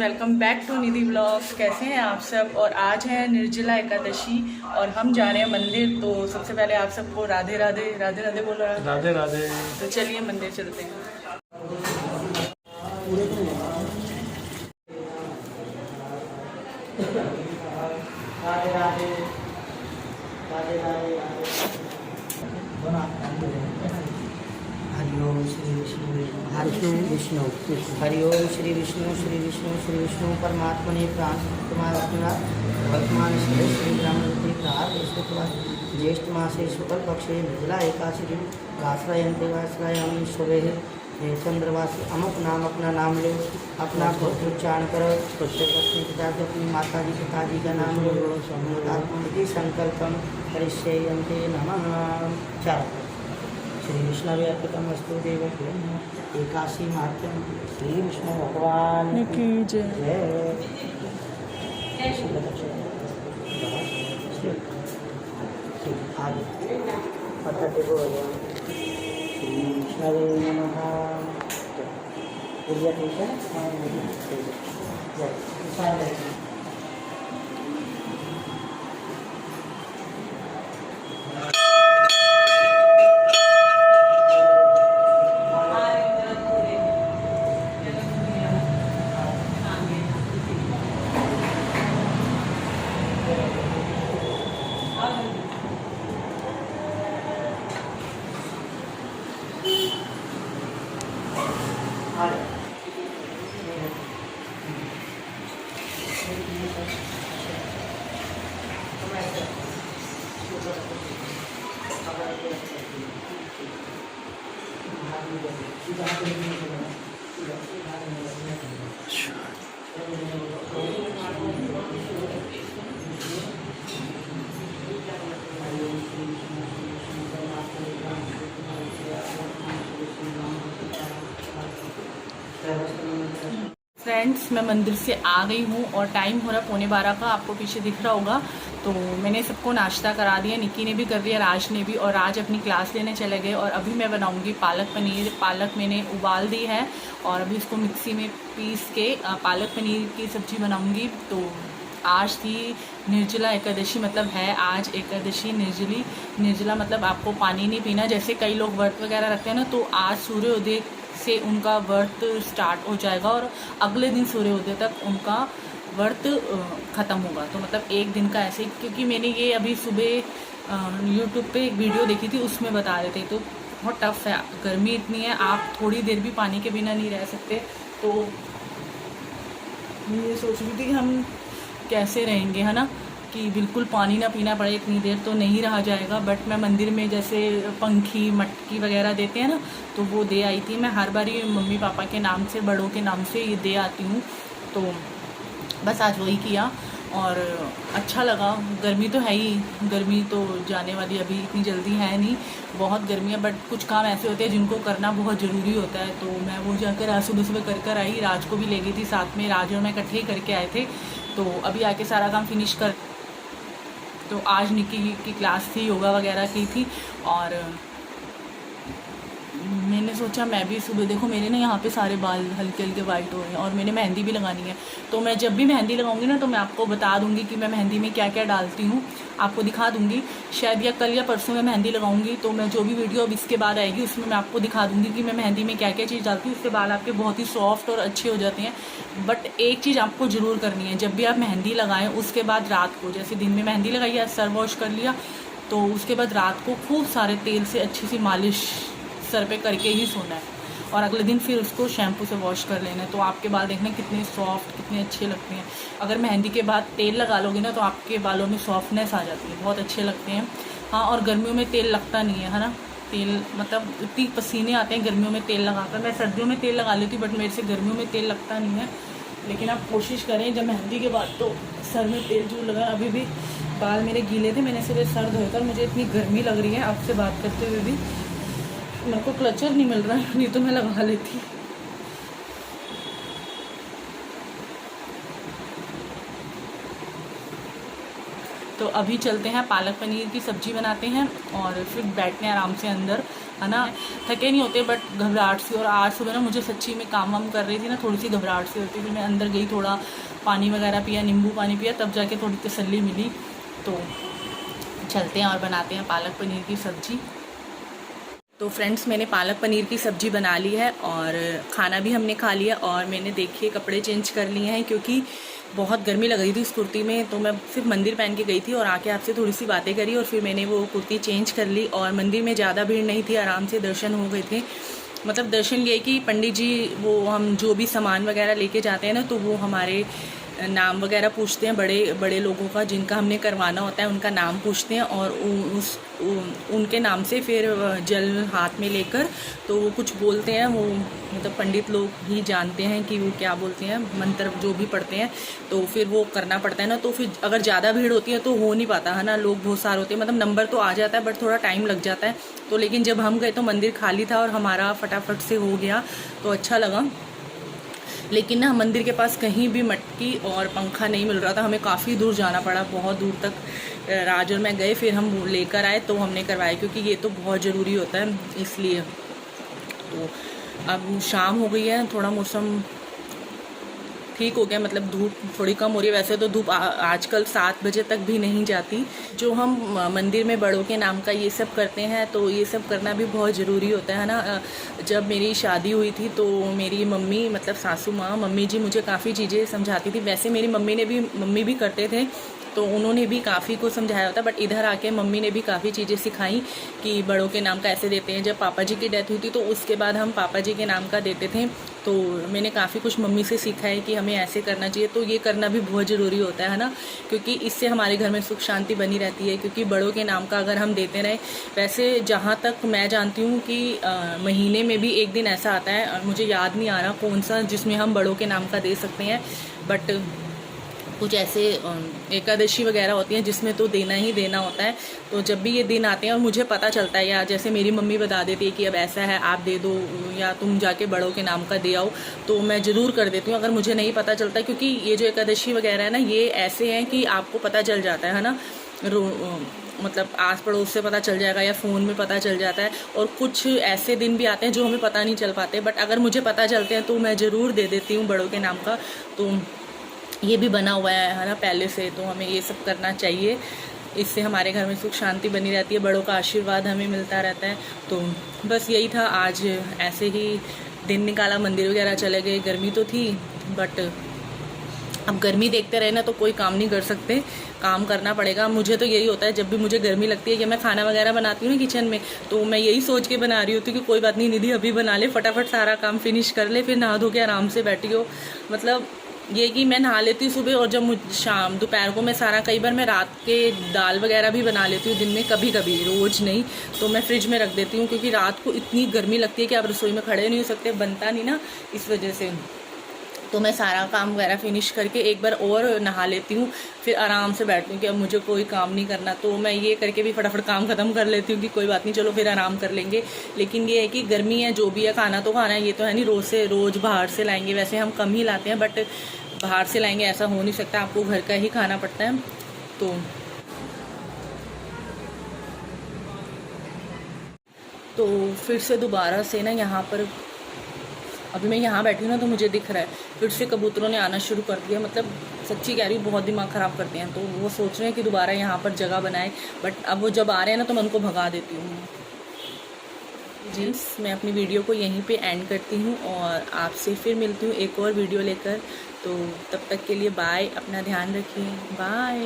Welcome back to Nidhi blogs. कैसे हैं आप सब। और आज है निर्जला एकादशी और हम जा रहे हैं मंदिर। तो सबसे पहले आप सबको राधे राधे। राधे राधे बोल रहा है। राधे राधे। तो चलिए मंदिर चलते हैं। राधे राधे राधे राधे हरि ओम श्री विष्णु हरि ओम श्री विष्णु परमात्मने वर्तमान श्री ब्रह्मति ज्येष्ठ मासे शुक्ल पक्षे निर्जला एकादशी आश्रयंते आश्रयामि शुभे चंद्रवासी अमुक नाम अपना नाम लो, अपना गोत्र उच्चारण करो, अपनी पिता से अपनी माता जी पिताजी का नाम लो, आत्मनिधि संकल्पम परिचयन्ते नमः। चार श्री विष्णु अर्पितम वस्तु देव एकादशी माध्यम श्री विष्णु भगवान की जय। आगे पता देखो श्री विष्णु नमः। ठीक है। फ्रेंड्स, मैं मंदिर से आ गई हूँ और टाइम हो रहा 11:15 का। आपको पीछे दिख रहा होगा। तो मैंने सबको नाश्ता करा दिया। निक्की ने भी कर दिया, राज ने भी। और राज अपनी क्लास लेने चले गए। और अभी मैं बनाऊंगी पालक पनीर। पालक मैंने उबाल दी है और अभी इसको मिक्सी में पीस के पालक पनीर की सब्ज़ी बनाऊंगी। तो आज थी निर्जला एकादशी, मतलब है आज एकादशी निर्जला मतलब आपको पानी नहीं पीना। जैसे कई लोग व्रत वगैरह रखते हैं ना, तो आज सूर्योदय से उनका व्रत स्टार्ट हो जाएगा और अगले दिन सूर्योदय तक उनका व्रत ख़त्म होगा। तो मतलब एक दिन का ऐसे, क्योंकि मैंने ये अभी सुबह यूट्यूब पे एक वीडियो देखी थी, उसमें बता रहे थे। तो बहुत टफ है, गर्मी इतनी है, आप थोड़ी देर भी पानी के बिना नहीं रह सकते। तो ये सोच रही थी कि हम कैसे रहेंगे, है ना, कि बिल्कुल पानी ना पीना पड़े इतनी देर, तो नहीं रहा जाएगा। बट मैं मंदिर में जैसे पंखी मटकी वगैरह देते हैं ना, तो वो दे आई थी। मैं हर बार मम्मी पापा के नाम से, बड़ों के नाम से ये दे आती हूँ। तो बस आज वही किया और अच्छा लगा। गर्मी तो है ही, गर्मी तो जाने वाली अभी इतनी जल्दी है नहीं, बहुत गर्मी है। बट कुछ काम ऐसे होते हैं जिनको करना बहुत ज़रूरी होता है। तो मैं वो जाकर आज सुबह सुबह कर आई। राज को भी ले गई थी साथ में, राज और मैं इकट्ठे ही करके आए थे। तो अभी आके सारा काम फिनिश कर। तो आज निक्की की क्लास थी, योगा वगैरह की थी। और मैंने सोचा मैं भी सुबह, देखो मेरे ना यहाँ पे सारे बाल हल्के हल्के वाइट हो रहे हैं और मैंने मेहंदी भी लगानी है। तो मैं जब भी मेहंदी लगाऊंगी ना, तो मैं आपको बता दूंगी कि मैं मेहंदी में क्या क्या डालती हूँ, आपको दिखा दूंगी। शायद या कल या परसों मैं मेहंदी लगाऊंगी। तो मैं जो भी वीडियो अब इसके बाद आएगी उसमें मैं आपको दिखा दूंगी कि मैं मेहंदी में क्या क्या चीज़ डालती हूँ। उससे बाल आपके बहुत ही सॉफ्ट और अच्छे हो जाते हैं। बट एक चीज़ आपको ज़रूर करनी है, जब भी आप मेहंदी लगाएं उसके बाद रात को, जैसे दिन में मेहंदी लगाई है, सर वॉश कर लिया, तो उसके बाद रात को खूब सारे तेल से अच्छी सी मालिश सर पे करके ही सोना है। और अगले दिन फिर उसको शैम्पू से वॉश कर लेना है। तो आपके बाल देखना कितने सॉफ्ट, कितने अच्छे लगते हैं। अगर मेहंदी के बाद तेल लगा लोगे ना, तो आपके बालों में सॉफ्टनेस आ जाती है, बहुत अच्छे लगते हैं। हाँ, और गर्मियों में तेल लगता नहीं है ना, तेल मतलब इतनी पसीने आते हैं गर्मियों में तेल लगाकर। मैं सर्दियों में तेल लगा लेती हूँ, बट मेरे से गर्मियों में तेल लगता नहीं है। लेकिन आप कोशिश करें जब मेहंदी के बाद तो सर में तेल जरूर लगाएं। अभी भी बाल मेरे गीले थे, मैंने सिर्फ सर धोकर, मुझे इतनी गर्मी लग रही है आपसे बात करते हुए भी। मेरे को क्लचर नहीं मिल रहा है, नहीं तो मैं लगा लेती। तो तो अभी चलते हैं, पालक पनीर की सब्ज़ी बनाते हैं और फिर बैठने आराम से अंदर, है ना। थके नहीं होते बट घबराहट सी, और आज सुबह ना मुझे सच्ची में काम वाम कर रही थी ना, थोड़ी सी घबराहट सी होती। फिर मैं अंदर गई, थोड़ा पानी वगैरह पिया, नींबू पानी पिया, तब जाके थोड़ी तसल्ली मिली। तो चलते हैं और बनाते हैं पालक पनीर की सब्ज़ी। तो फ्रेंड्स, मैंने पालक पनीर की सब्ज़ी बना ली है और खाना भी हमने खा लिया, और मैंने देखिए कपड़े चेंज कर लिए हैं क्योंकि बहुत गर्मी लग रही थी इस कुर्ती में। तो मैं सिर्फ मंदिर पहन के गई थी और आके आपसे थोड़ी सी बातें करी और फिर मैंने वो कुर्ती चेंज कर ली। और मंदिर में ज़्यादा भीड़ नहीं थी, आराम से दर्शन हो गए थे। मतलब दर्शन ये कि पंडित जी वो हम जो भी सामान वगैरह लेके जाते हैं ना, तो वो हमारे नाम वगैरह पूछते हैं, बड़े बड़े लोगों का जिनका हमने करवाना होता है उनका नाम पूछते हैं, और उनके नाम से फिर जल हाथ में लेकर तो वो कुछ बोलते हैं। वो मतलब पंडित लोग ही जानते हैं कि वो क्या बोलते हैं, मंत्र जो भी पढ़ते हैं, तो फिर वो करना पड़ता है ना। तो फिर अगर ज़्यादा भीड़ होती है तो हो नहीं पाता, है ना। लोग बहुत सारे होते हैं, मतलब नंबर तो आ जाता है बट थोड़ा टाइम लग जाता है। तो लेकिन जब हम गए तो मंदिर खाली था और हमारा फटाफट से हो गया, तो अच्छा लगा। लेकिन ना मंदिर के पास कहीं भी मटकी और पंखा नहीं मिल रहा था, हमें काफ़ी दूर जाना पड़ा, बहुत दूर तक राज और मैं गए, फिर हम लेकर आए तो हमने करवाया, क्योंकि ये तो बहुत ज़रूरी होता है इसलिए। तो अब शाम हो गई है, थोड़ा मौसम ठीक हो गया, मतलब धूप थोड़ी कम हो रही है। वैसे तो धूप आजकल 7 बजे तक भी नहीं जाती। जो हम मंदिर में बड़ों के नाम का ये सब करते हैं, तो ये सब करना भी बहुत ज़रूरी होता है ना। जब मेरी शादी हुई थी तो मेरी मम्मी, मतलब सासू माँ, मम्मी जी मुझे काफ़ी चीज़ें समझाती थी। वैसे मेरी मम्मी भी करते थे, तो उन्होंने भी काफ़ी कुछ समझाया होता, बट इधर आके मम्मी ने भी काफ़ी चीज़ें सिखाई कि बड़ों के नाम का ऐसे देते हैं। जब पापा जी की डेथ हुई थी तो उसके बाद हम पापा जी के नाम का देते थे, तो मैंने काफ़ी कुछ मम्मी से सीखा है कि हमें ऐसे करना चाहिए। तो ये करना भी बहुत ज़रूरी होता है ना, क्योंकि इससे हमारे घर में सुख शांति बनी रहती है। क्योंकि बड़ों के नाम का अगर हम देते रहें, वैसे जहाँ तक मैं जानती हूँ कि महीने में भी एक दिन ऐसा आता है, और मुझे याद नहीं आ रहा कौन सा, जिसमें हम बड़ों के नाम का दे सकते हैं। बट कुछ ऐसे एकादशी वगैरह होती हैं जिसमें तो देना ही देना होता है। तो जब भी ये दिन आते हैं और मुझे पता चलता है, या जैसे मेरी मम्मी बता देती है कि अब ऐसा है आप दे दो, या तुम जाके बड़ों के नाम का दे आओ, तो मैं ज़रूर कर देती हूँ अगर मुझे नहीं पता चलता। क्योंकि ये जो एकादशी वगैरह है ना, ये ऐसे हैं कि आपको पता चल जाता है ना, मतलब आस पड़ोस से पता चल जाएगा या फ़ोन में पता चल जाता है। और कुछ ऐसे दिन भी आते हैं जो हमें पता नहीं चल पाते, बट अगर मुझे पता चलते हैं तो मैं ज़रूर दे देती हूँ बड़ों के नाम का। तो ये भी बना हुआ है ना पहले से, तो हमें ये सब करना चाहिए। इससे हमारे घर में सुख शांति बनी रहती है, बड़ों का आशीर्वाद हमें मिलता रहता है। तो बस यही था, आज ऐसे ही दिन निकाला, मंदिर वगैरह चले गए। गर्मी तो थी, बट अब गर्मी देखते रहे ना तो कोई काम नहीं कर सकते, काम करना पड़ेगा। मुझे तो यही होता है, जब भी मुझे गर्मी लगती है कि मैं खाना वगैरह बनाती हूँ ना किचन में, तो मैं यही सोच के बना रही होती हूँ कि कोई बात नहीं निधि, अभी बना ले, फटाफट सारा काम फिनिश कर ले, फिर नहा धो के आराम से बैठी हो। मतलब ये कि मैं नहा लेती हूँ सुबह, और जब शाम दोपहर को मैं सारा, कई बार मैं रात के दाल वगैरह भी बना लेती हूँ दिन में, कभी कभी, रोज़ नहीं। तो मैं फ्रिज में रख देती हूँ, क्योंकि रात को इतनी गर्मी लगती है कि आप रसोई में खड़े नहीं हो सकते, बनता नहीं ना, इस वजह से। तो मैं सारा काम वगैरह फिनिश करके एक बार और नहा लेती हूँ, फिर आराम से बैठती हूँ कि अब मुझे कोई काम नहीं करना। तो मैं ये करके भी फटाफट काम ख़त्म कर लेती हूँ कि कोई बात नहीं, चलो फिर आराम कर लेंगे। लेकिन ये है कि गर्मी है, जो भी है खाना तो खाना है, ये तो है नहीं रोज़ बाहर से लाएंगे। वैसे हम कम ही लाते हैं, बट बाहर से लाएंगे ऐसा हो नहीं सकता, आपको घर का ही खाना पड़ता है। तो फिर से दोबारा से ना यहाँ पर, अभी मैं यहाँ बैठी हूँ ना तो मुझे दिख रहा है फिर से कबूतरों ने आना शुरू कर दिया। मतलब सच्ची कह रही हूँ, बहुत दिमाग ख़राब करते हैं। तो वो सोच रहे हैं कि दोबारा यहाँ पर जगह बनाए, बट अब वो जब आ रहे हैं ना तो मैं उनको भगा देती हूँ। जीन्स, मैं अपनी वीडियो को यहीं पे एंड करती हूँ और आपसे फिर मिलती हूँ एक और वीडियो लेकर। तो तब तक के लिए बाय, अपना ध्यान रखिए, बाय।